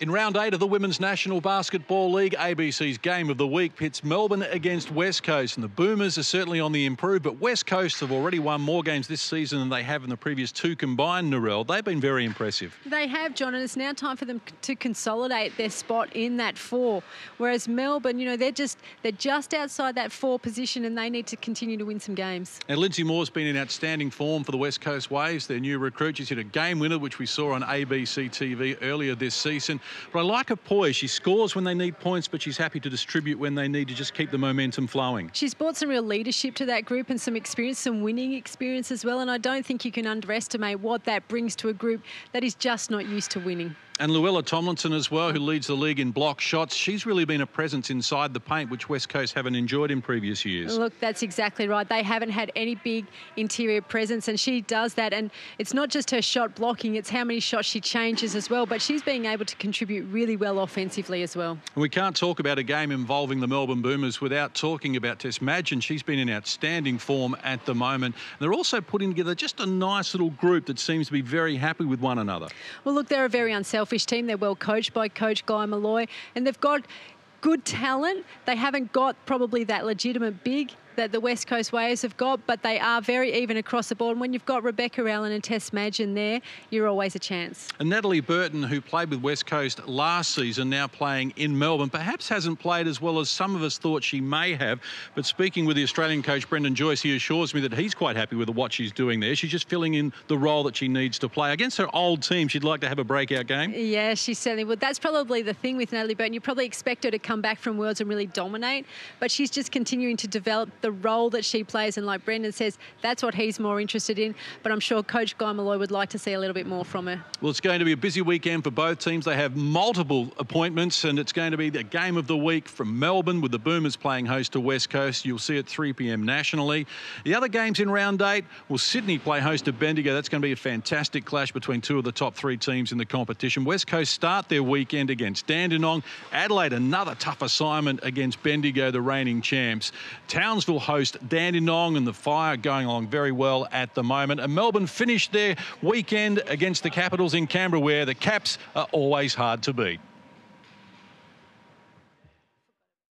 In round 8 of the Women's National Basketball League, ABC's Game of the Week pits Melbourne against West Coast. And the Boomers are certainly on the improve, but West Coast have already won more games this season than they have in the previous two combined, Narelle. They've been very impressive. They have, John, and it's now time for them to consolidate their spot in that 4. Whereas Melbourne, they're just outside that 4 position and they need to continue to win some games. And Lindsay Moore's been in outstanding form for the West Coast Waves, their new recruit. She's hit a game winner, which we saw on ABC TV earlier this season. But I like her poise. She scores when they need points, but she's happy to distribute when they need to just keep the momentum flowing. She's brought some real leadership to that group and some experience, some winning experience as well. And I don't think you can underestimate what that brings to a group that is just not used to winning. And Luella Tomlinson as well, who leads the league in block shots. She's really been a presence inside the paint, which West Coast haven't enjoyed in previous years. Look, that's exactly right. They haven't had any big interior presence, and she does that. And it's not just her shot blocking, it's how many shots she changes as well. But she's being able to contribute really well offensively as well. And we can't talk about a game involving the Melbourne Boomers without talking about Tess Madgen. She's been in outstanding form at the moment. And they're also putting together just a nice little group that seems to be very happy with one another. Well, look, they're a very unselfish team. They're well coached by Coach Guy Malloy, and they've got good talent. They haven't got probably that legitimate big that the West Coast Waves have got, but they are very even across the board. And when you've got Rebecca Allen and Tess Madgen there, you're always a chance. And Natalie Burton, who played with West Coast last season, now playing in Melbourne, perhaps hasn't played as well as some of us thought she may have. But speaking with the Australian coach, Brendan Joyce, he assures me that he's quite happy with what she's doing there. She's just filling in the role that she needs to play. Against her old team, she'd like to have a breakout game. Yeah, she certainly would. That's probably the thing with Natalie Burton. You probably expect her to come back from Worlds and really dominate, but she's just continuing to develop the role that she plays, and like Brendan says, that's what he's more interested in. But I'm sure Coach Guy Malloy would like to see a little bit more from her. Well, it's going to be a busy weekend for both teams. They have multiple appointments, and it's going to be the Game of the Week from Melbourne with the Boomers playing host to West Coast. You'll see it 3 p.m. nationally. The other games in round 8, will Sydney play host to Bendigo. That's going to be a fantastic clash between 2 of the top 3 teams in the competition. West Coast start their weekend against Dandenong. Adelaide, another tough assignment against Bendigo, the reigning champs. Townsville host Dandenong, and the Fire going along very well at the moment. And Melbourne finished their weekend against the Capitals in Canberra, where the Caps are always hard to beat.